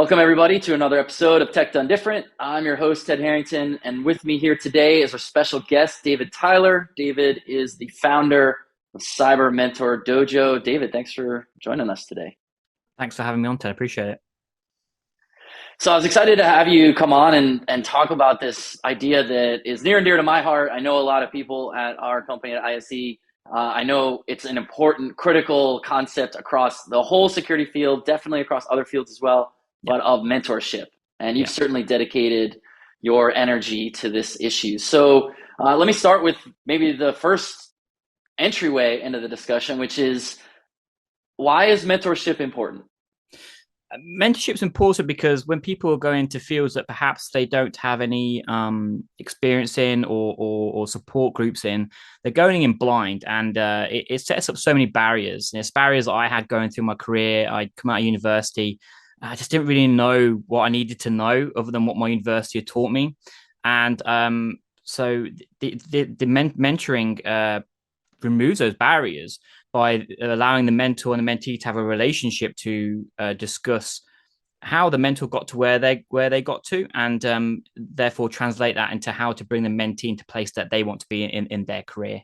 Welcome, everybody, to another episode of Tech Done Different. I'm your host, Ted Harrington, and with me here today is our special guest, David Tyler. David is the founder of Cyber Mentor DoJo. David, thanks for joining us today. Thanks for having me on, Ted. Appreciate it. So I was excited to have you come on and talk about this idea that is near and dear to my heart. I know a lot of people at our company at ISE. I know it's an important, critical concept across the whole security field, definitely across other fields as well, but of mentorship. And you've certainly dedicated your energy to this issue. So let me start with maybe the first entryway into the discussion, which is, why is mentorship important? Mentorship's important because when people are going into fields that perhaps they don't have any experience in or support groups in, they're going in blind, and it sets up so many barriers. And it's barriers that I had going through my career. I'd come out of university. I just didn't really know what I needed to know other than what my university had taught me. And so the mentoring removes those barriers by allowing the mentor and the mentee to have a relationship to discuss how the mentor got to where they got to, and therefore translate that into how to bring the mentee into place that they want to be in their career.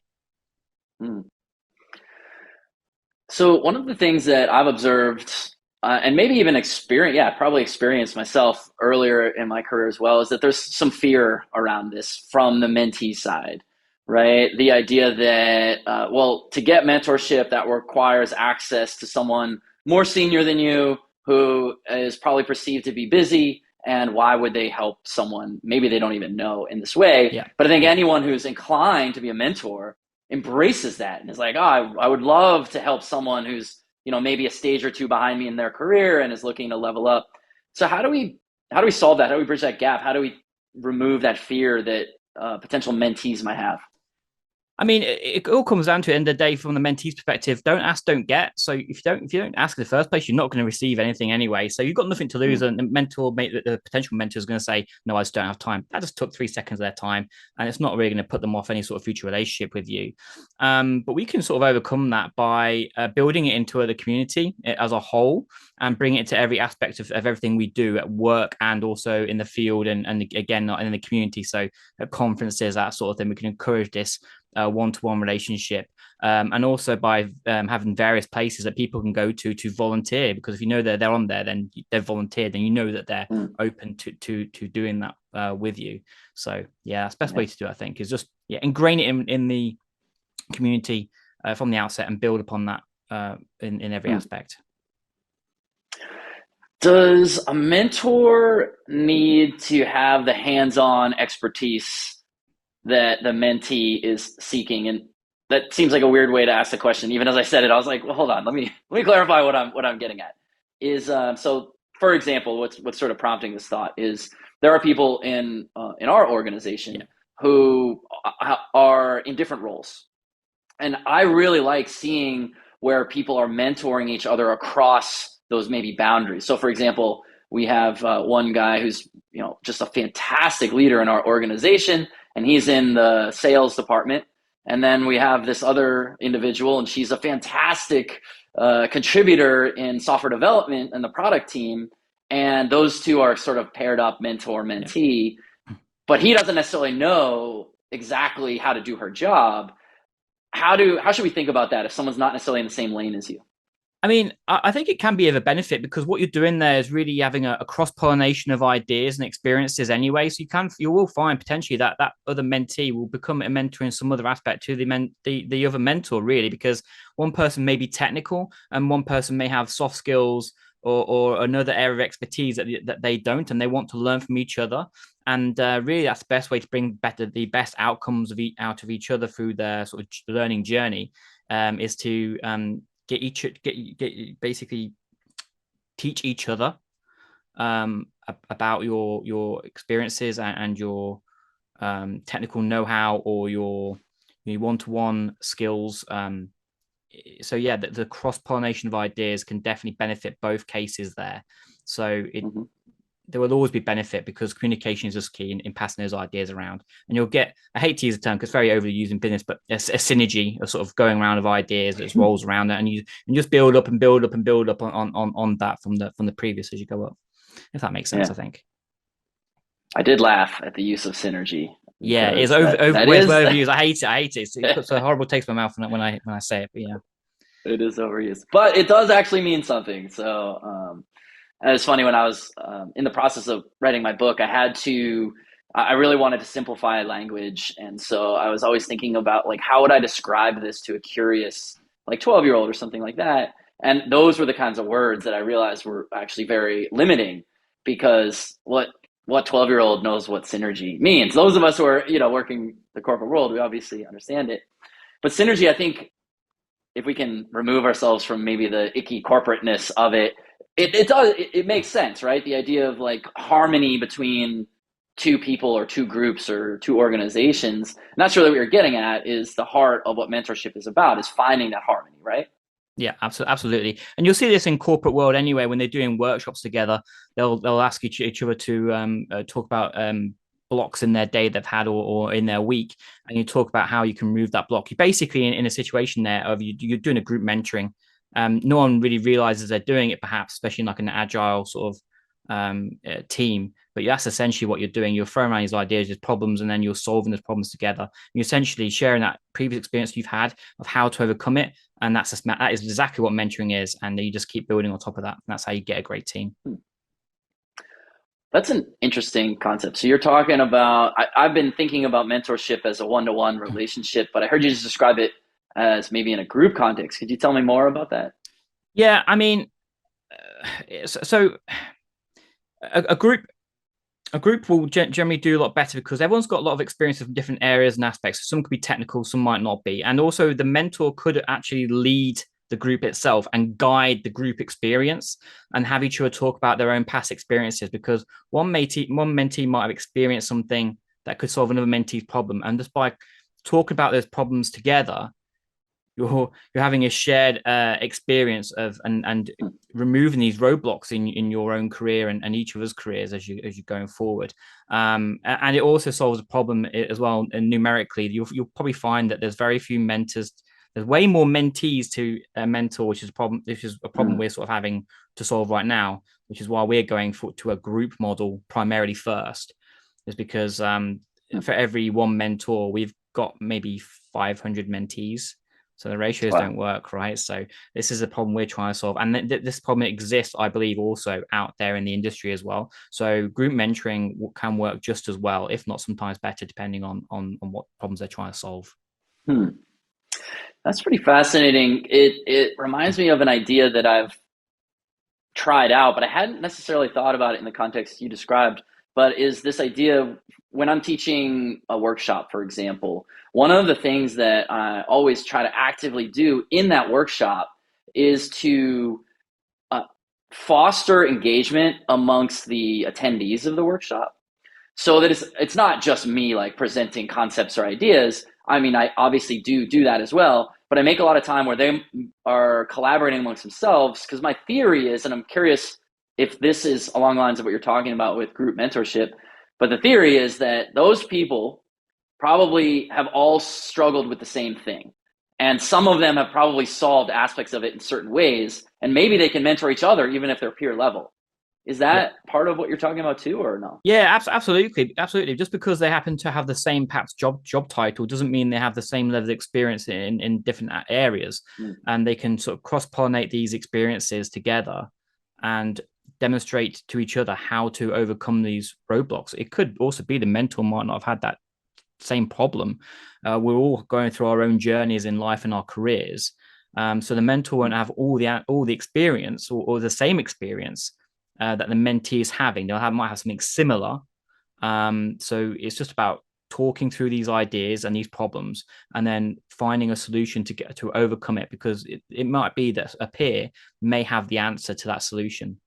So one of the things that I've observed, and maybe even probably experienced myself earlier in my career as well, is that there's some fear around this from the mentee side. Right? The idea that, to get mentorship, that requires access to someone more senior than you who is probably perceived to be busy. And why would they help someone maybe they don't even know in this way? Yeah. But I think anyone who's inclined to be a mentor embraces that and is like, oh, I would love to help someone who's, maybe a stage or two behind me in their career and is looking to level up. So how do we solve that? How do we bridge that gap? How do we remove that fear that potential mentees might have? I mean, it all comes down to, at the end of the day, from the mentee's perspective, don't ask, don't get. So if you don't ask in the first place, you're not going to receive anything anyway. So you've got nothing to lose. And the potential mentor is going to say, no, I just don't have time. That just took 3 seconds of their time, and it's not really going to put them off any sort of future relationship with you. But we can sort of overcome that by building it into the community as a whole, and bring it to every aspect of everything we do at work and also in the field, and again, not in the community. So at conferences, that sort of thing, we can encourage this one-to-one relationship, and also by having various places that people can go to volunteer, because if you know that they're on there, then they've volunteered, and you know that they're open to doing that with you. So that's the best way to do it, I think, is just ingrain it in the community from the outset and build upon that in every aspect. Does a mentor need to have the hands-on expertise that the mentee is seeking? And that seems like a weird way to ask the question. Even as I said it, I was like, well, hold on, let me clarify what I'm getting at. Is so, for example, what's sort of prompting this thought is there are people in our organization who are in different roles, and I really like seeing where people are mentoring each other across those maybe boundaries. So, for example, we have one guy who's just a fantastic leader in our organization, and he's in the sales department. And then we have this other individual, and she's a fantastic contributor in software development and the product team. And those two are sort of paired up, mentor, mentee, but he doesn't necessarily know exactly how to do her job. How should we think about that if someone's not necessarily in the same lane as you? I mean, I think it can be of a benefit, because what you're doing there is really having a cross-pollination of ideas and experiences anyway. So you will find potentially that other mentee will become a mentor in some other aspect to the other mentor, really, because one person may be technical and one person may have soft skills or another area of expertise that they don't, and they want to learn from each other. And really, that's the best way to bring the best outcomes out of each other through their sort of learning journey, is to basically teach each other about your experiences and your technical know-how or your one-to-one skills. So the cross-pollination of ideas can definitely benefit both cases there. So there will always be benefit, because communication is just key in passing those ideas around. And you'll get, I hate to use the term because it's very overly used in business, but a synergy of sort of going around of ideas that rolls around that, and you just build up on that from the previous as you go up. if that makes sense, Yeah. I think. I did laugh at the use of synergy Yeah, it's because that it's is overused. I hate it. I hate it. It puts a horrible taste in my mouth when I say it. But yeah. it is overused, but it does actually mean something. So and it's funny when I was in the process of writing my book, I really wanted to simplify language. And so I was always thinking about like, how would I describe this to a curious, like 12-year-old or something like that? And those were the kinds of words that I realized were actually very limiting because what 12-year-old knows what synergy means? Those of us who are, working the corporate world, we obviously understand it. But synergy, I think if we can remove ourselves from maybe the icky corporateness of it, it makes sense, right? The idea of like harmony between two people or two groups or two organizations. And that's really what you're getting at is the heart of what mentorship is about, is finding that harmony, right? Yeah, absolutely. And you'll see this in corporate world anyway. When they're doing workshops together, they'll ask each other to talk about blocks in their day they've had or in their week, and you talk about how you can remove that block. You're basically in a situation there of you're doing a group mentoring. No one really realizes they're doing it, perhaps, especially in like an agile sort of team. But that's essentially what you're doing. You're throwing around these ideas, these problems, and then you're solving those problems together. You're essentially sharing that previous experience you've had of how to overcome it, and that is exactly what mentoring is. And you just keep building on top of that. And that's how you get a great team. That's an interesting concept. So you're talking about, I've been thinking about mentorship as a one-to-one relationship, but I heard you just describe it as maybe in a group context. Could you tell me more about that? Yeah, I mean, so a group will generally do a lot better because everyone's got a lot of experience of different areas and aspects. Some could be technical, some might not be. And also the mentor could actually lead the group itself and guide the group experience and have each other talk about their own past experiences, because one mentee might have experienced something that could solve another mentee's problem. And just by talking about those problems together, you're having a shared experience of and removing these roadblocks in your own career and each of us careers as you're going forward. And it also solves a problem as well. And numerically, you'll probably find that there's very few mentors. There's way more mentees to a mentor, which is a problem. This is a problem we're sort of having to solve right now, which is why we're going to a group model primarily first, is because for every one mentor, we've got maybe 500 mentees. So the ratios Wow. don't work, right? So this is a problem we're trying to solve. And this problem exists, I believe, also out there in the industry as well. So group mentoring can work just as well, if not sometimes better, depending on what problems they're trying to solve. Hmm. That's pretty fascinating. It reminds me of an idea that I've tried out, but I hadn't necessarily thought about it in the context you described. But is this idea of when I'm teaching a workshop, for example, one of the things that I always try to actively do in that workshop is to uh, foster engagement amongst the attendees of the workshop so that it's not just me like presenting concepts or ideas. I mean, I obviously do that as well, but I make a lot of time where they are collaborating amongst themselves, because my theory is, and I'm curious if this is along the lines of what you're talking about with group mentorship, but the theory is that those people probably have all struggled with the same thing, and some of them have probably solved aspects of it in certain ways, and maybe they can mentor each other even if they're peer level. Is Yeah. that part of what you're talking about too, or no? Yeah, absolutely. Just because they happen to have the same perhaps job title doesn't mean they have the same level of experience in different areas, Mm. and they can sort of cross pollinate these experiences together and demonstrate to each other how to overcome these roadblocks. It could also be the mentor might not have had that same problem. We're all going through our own journeys in life and our careers, so the mentor won't have all the experience or the same experience that the mentee is having. Might have something similar. So it's just about talking through these ideas and these problems and then finding a solution to overcome it, because it might be that a peer may have the answer to that solution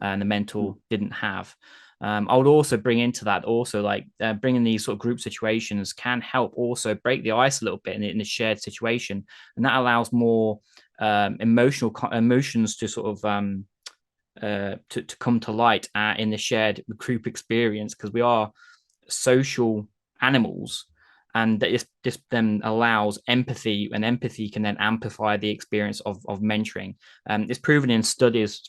and the mentor didn't have. I would also bring into that also like bringing these sort of group situations can help also break the ice a little bit in a shared situation, and that allows more emotions to sort of to come to light in the shared group experience, because we are social animals, and this then allows empathy, and empathy can then amplify the experience of mentoring. It's proven in studies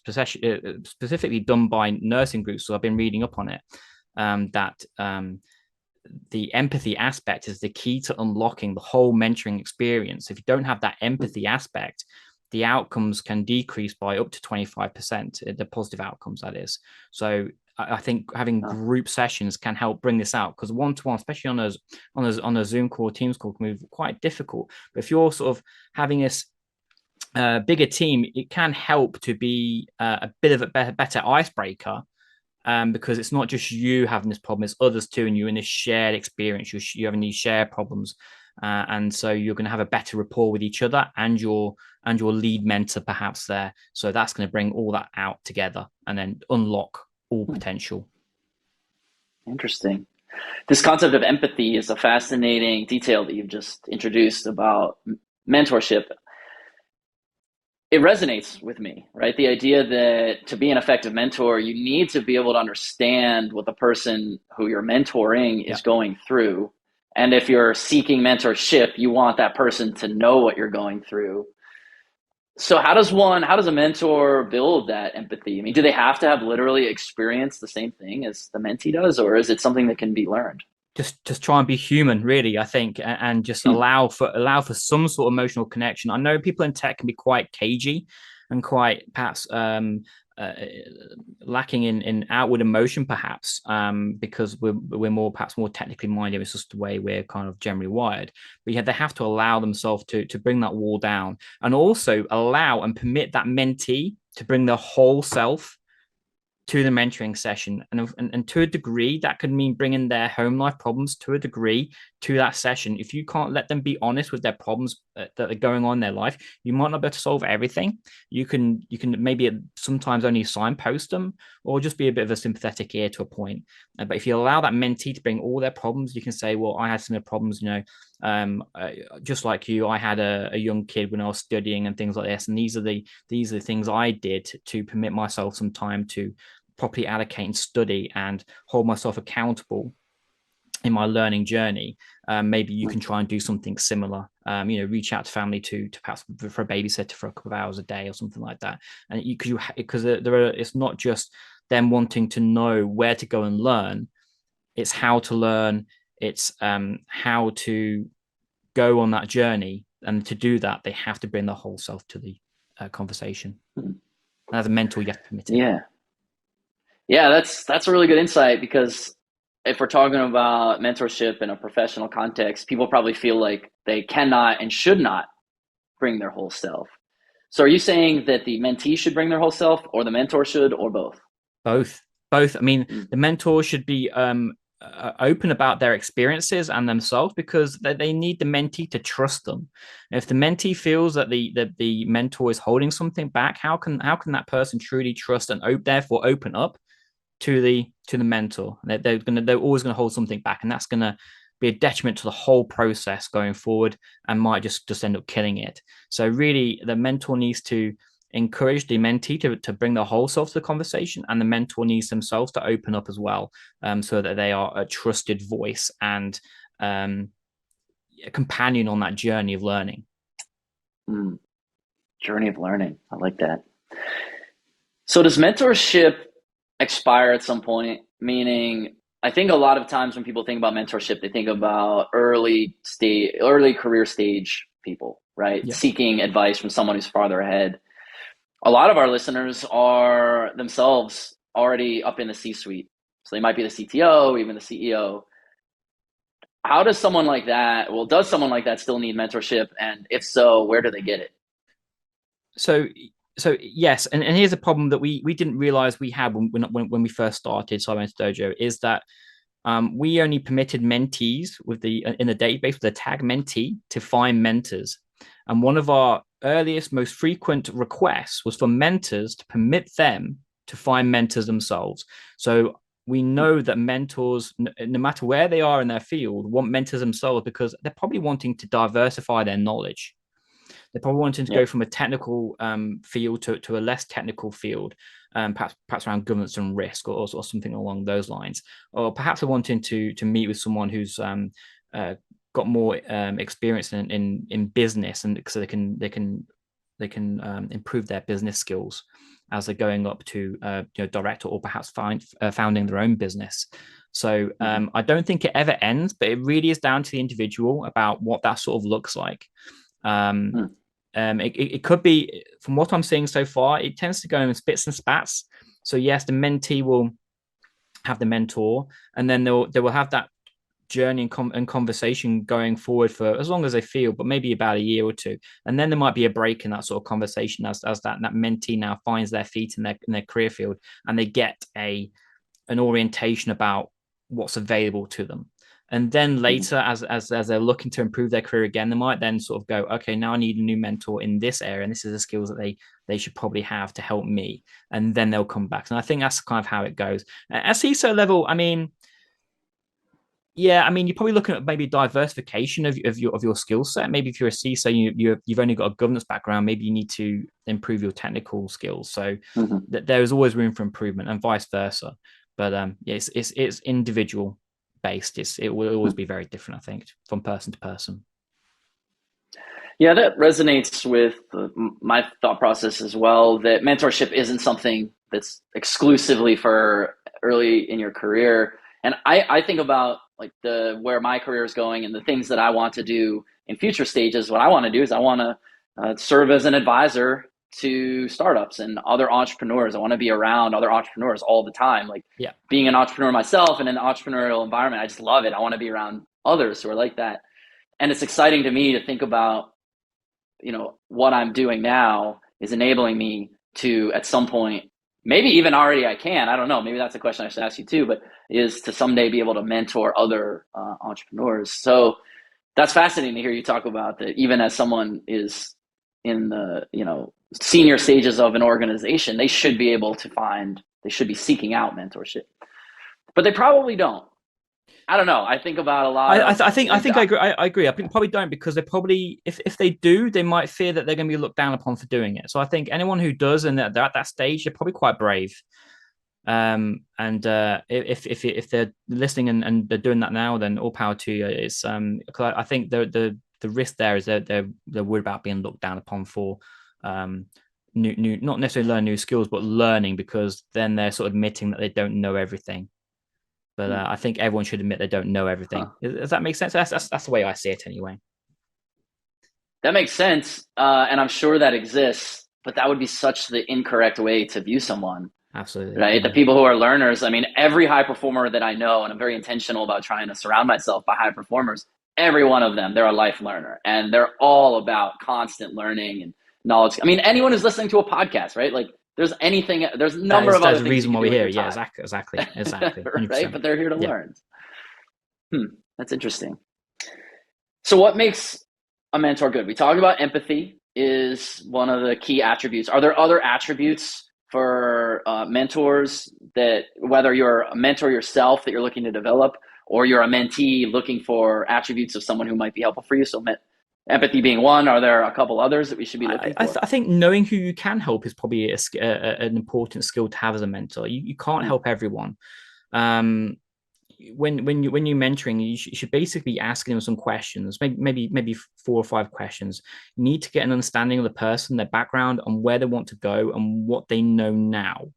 specifically done by nursing groups, so I've been reading up on it, that the empathy aspect is the key to unlocking the whole mentoring experience. If you don't have that empathy aspect, the outcomes can decrease by up to 25%, the positive outcomes, that is. So I think having group sessions can help bring this out, because one-to-one, especially on a Zoom call, Teams call, can be quite difficult. But if you're sort of having this bigger team, it can help to be a bit of a better icebreaker, because it's not just you having this problem, it's others too, and you're in this shared experience, you're having these shared problems. And so you're going to have a better rapport with each other and your lead mentor perhaps there. So that's going to bring all that out together and then unlock all potential. Interesting. This concept of empathy is a fascinating detail that you've just introduced about mentorship. It resonates with me, right? The idea that to be an effective mentor, you need to be able to understand what the person who you're mentoring is going through. And if you're seeking mentorship, you want that person to know what you're going through. So how does a mentor build that empathy? I mean, do they have to have literally experienced the same thing as the mentee does, or is it something that can be learned? Just try and be human, really, I think, and just allow for some sort of emotional connection. I know people in tech can be quite cagey and quite perhaps lacking in outward emotion, perhaps, because we're perhaps more technically minded. It's just the way we're kind of generally wired. But yeah, they have to allow themselves to bring that wall down, and also allow and permit that mentee to bring their whole self to the mentoring session. And to a degree, that could mean bringing their home life problems to a degree to that session. If you can't let them be honest with their problems that are going on in their life, you might not be able to solve everything. You can maybe sometimes only signpost them, or just be a bit of a sympathetic ear to a point. But if you allow that mentee to bring all their problems, you can say, well, I had some problems, just like you, I had a young kid when I was studying and things like this, and these are the things I did to permit myself some time to properly allocate and study and hold myself accountable in my learning journey. Maybe you can try and do something similar. Reach out to family to perhaps for a babysitter for a couple of hours a day or something like that. And because it's not just them wanting to know where to go and learn, it's how to learn, it's how to go on that journey. And to do that, they have to bring their whole self to the conversation. And as a mentor, you have to permit it. Yeah, that's a really good insight, because if we're talking about mentorship in a professional context, people probably feel like they cannot and should not bring their whole self. So are you saying that the mentee should bring their whole self, or the mentor should, or both? Both. I mean, the mentor should be open about their experiences and themselves, because they need the mentee to trust them. If the mentee feels that the mentor is holding something back, how can that person truly trust and therefore open up to the mentor? They're always going to hold something back, and that's going to be a detriment to the whole process going forward, and might just end up killing it. So really, the mentor needs to encourage the mentee to bring their whole self to the conversation, and the mentor needs themselves to open up as well, so that they are a trusted voice and a companion on that journey of learning. Journey of learning. I like that. So does mentorship expire at some point? Meaning, I think a lot of times when people think about mentorship, they think about early career stage people, right? Yeah. Seeking advice from someone who's farther ahead. A lot of our listeners are themselves already up in the C-suite. So they might be the CTO, even the CEO. How does someone like that, does someone like that still need mentorship? And if so, where do they get it? So yes, and here's a problem that we didn't realize we had when we first started Cyber Dojo, is that we only permitted mentees in the database with the tag mentee to find mentors. And one of our earliest, most frequent requests was for mentors to permit them to find mentors themselves. So we know that mentors, no matter where they are in their field, want mentors themselves, because they're probably wanting to diversify their knowledge. They're probably wanting to go from a technical field to a less technical field, perhaps around governance and risk, or something along those lines. Or perhaps they're wanting to meet with someone who's got more experience in business, and so they can improve their business skills as they're going up to director, or perhaps founding their own business. So I don't think it ever ends, but it really is down to the individual about what that sort of looks like. Um, Mm-hmm. it could be, from what I'm seeing so far, it tends to go in spits and spats. So yes, the mentee will have the mentor, and then they will have that journey and conversation going forward for as long as they feel, but maybe about a year or two, and then there might be a break in that sort of conversation as that mentee now finds their feet in their career field, and they get an orientation about what's available to them. And then later, as they're looking to improve their career again, they might then sort of go, okay, now I need a new mentor in this area, and this is the skills that they should probably have to help me. And then they'll come back. And I think that's kind of how it goes. At CISO level, I mean, yeah, I mean, you're probably looking at maybe diversification of your skill set. Maybe if you're a CISO, you've only got a governance background, maybe you need to improve your technical skills. So Mm-hmm. there is always room for improvement, and vice versa. But yeah, it's individual based. It will always be very different, I think, from person to person. Yeah, that resonates with my thought process as well. That mentorship isn't something that's exclusively for early in your career. And I think about like the where my career is going and the things that I want to do in future stages. What I want to do is I want to serve as an advisor to startups and other entrepreneurs. I want to be around other entrepreneurs all the time. Like Yeah, being an entrepreneur myself in an entrepreneurial environment, I just love it. I want to be around others who are like that. And it's exciting to me to think about, what I'm doing now is enabling me to at some point, maybe even already I can, I don't know, maybe that's a question I should ask you too, but is to someday be able to mentor other entrepreneurs. So that's fascinating to hear you talk about that. Even as someone is in the, senior stages of an organization, they should be seeking out mentorship, but they probably don't. I don't know. I think about a lot of I like think I agree. I think probably don't, because they probably, if they do, they might fear that they're going to be looked down upon for doing it. So I think anyone who does, and they're at that stage, they're probably quite brave. And if they're listening and they're doing that now, then all power to you. It's 'cause I think the risk there is that they're worried about being looked down upon for new, not necessarily learn new skills, but learning, because then they're sort of admitting that they don't know everything. But I think everyone should admit they don't know everything. huh. Does that make sense? That's the way I see it anyway. That makes sense, and I'm sure that exists, but that would be such the incorrect way to view someone, Absolutely. right? The Yeah. people who are learners, I mean, every high performer that I know, and I'm very intentional about trying to surround myself by high performers, every one of them, they're a life learner, and they're all about constant learning and knowledge. I mean, anyone who's listening to a podcast, right? Like, there's a number of That's other the things you reason can why do we're with here. your Yeah, time, exactly, 100%. right? But they're here to Yeah. learn. That's interesting. So, what makes a mentor good? We talked about empathy is one of the key attributes. Are there other attributes for mentors, that whether you're a mentor yourself that you're looking to develop, or you're a mentee looking for attributes of someone who might be helpful for you? So, empathy being one. Are there a couple others that we should be looking for? I think knowing who you can help is probably an important skill to have as a mentor. You can't Mm, help everyone. Um, when you're mentoring, you should basically be asking them some questions, maybe 4 or 5 questions. You need to get an understanding of the person, their background, and where they want to go, and what they know now.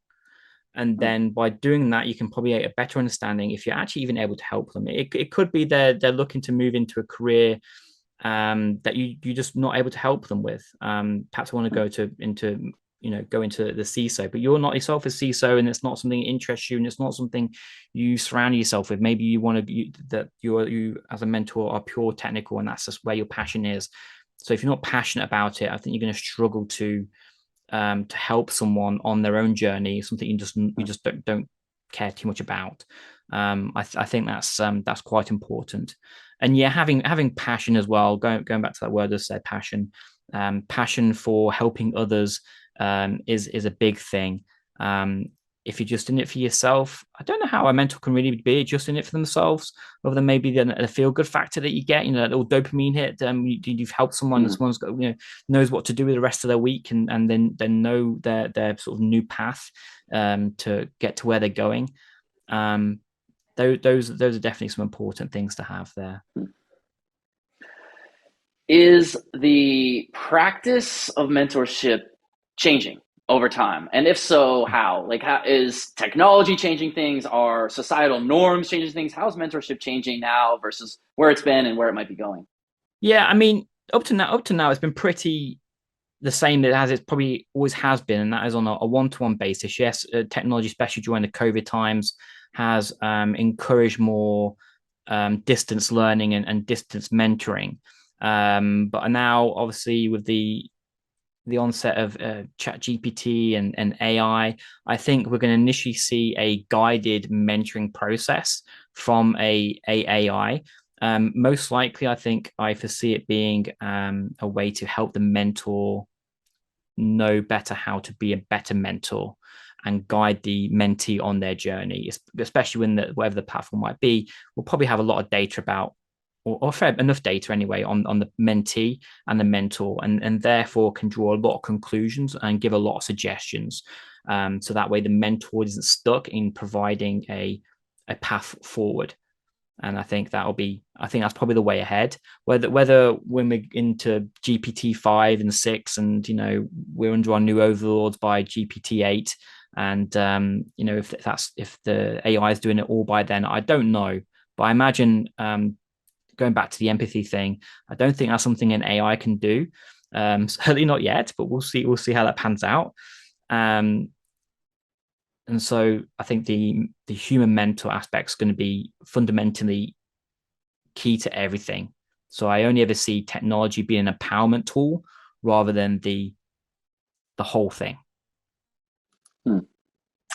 And mm, then by doing that, you can probably get a better understanding if you're actually even able to help them. It could be they're looking to move into a career that you're just not able to help them with. Perhaps I want to mm, go into the CISO, but you're not yourself a CISO, and it's not something that interests you, and it's not something you surround yourself with. Maybe you want that you as a mentor are pure technical, and that's just where your passion is. So if you're not passionate about it, I think you're going to struggle to help someone on their own journey, something you mm. just don't care too much about. I think that's quite important. And yeah, having passion as well. Going back to that word I said, passion. Passion for helping others is a big thing. If you're just in it for yourself, I don't know how a mentor can really be just in it for themselves, other than maybe the feel good factor that you get, that little dopamine hit. You've helped someone, and Mm. someone's got, knows what to do with the rest of their week, and then know their sort of new path to get to where they're going. Those are definitely some important things to have there. is the practice of mentorship changing over time? And if so, how? Like, how is technology changing things? Are societal norms changing things? How's mentorship changing now versus where it's been and where it might be going? Yeah, I mean, up to now, it's been pretty the same as it probably always has been, and that is on a one-to-one basis. Yes, technology, especially during the COVID times, has encouraged more distance learning and distance mentoring. But now, obviously, with the onset of chat GPT and AI, I think we're going to initially see a guided mentoring process from a AI. Most likely, I think I foresee it being a way to help the mentor know better how to be a better mentor and guide the mentee on their journey, especially when whatever the platform might be. We'll probably have a lot of data about, or fair enough data anyway, on the mentee and the mentor, and therefore can draw a lot of conclusions and give a lot of suggestions. So that way the mentor isn't stuck in providing a path forward. And I think that's probably the way ahead. Whether when we're into GPT-5 and 6, and we're under our new overlords by GPT-8, and if the AI is doing it all by then, I don't know. But I imagine, going back to the empathy thing, I don't think that's something an AI can do. Certainly not yet, but we'll see. We'll see how that pans out. And so I think the human mentor aspect is going to be fundamentally key to everything. So I only ever see technology being an empowerment tool rather than the whole thing.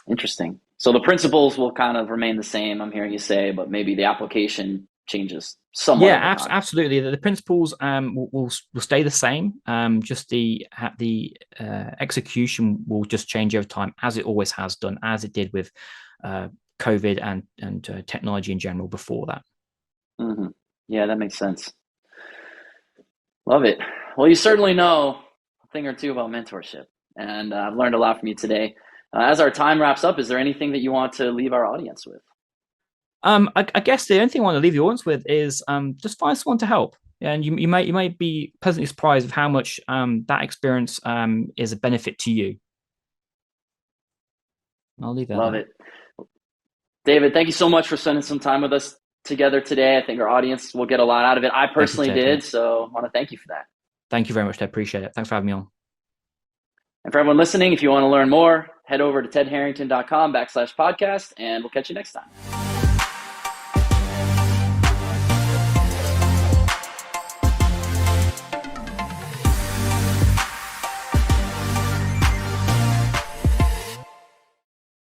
Interesting. So the principles will kind of remain the same, I'm hearing you say, but maybe the application changes somewhat Yeah, over time. absolutely. The principles will stay the same. Just the execution will just change over time, as it always has done, as it did with COVID and technology in general before that. Mm-hmm. Yeah, that makes sense. Love it. Well, you certainly know a thing or two about mentorship, and I've learned a lot from you today. As our time wraps up, is there anything that you want to leave our audience with? I guess the only thing I want to leave the audience with is just find someone to help. And you might be pleasantly surprised of how much that experience is a benefit to you. I'll leave it at Love that. it. David, thank you so much for spending some time with us together today. I think our audience will get a lot out of it. I Thank you, personally Ted. did, so I want to thank you for that. Thank you very much, Ted. Appreciate it. Thanks for having me on. And for everyone listening, if you want to learn more, head over to tedharrington.com/podcast, and we'll catch you next time.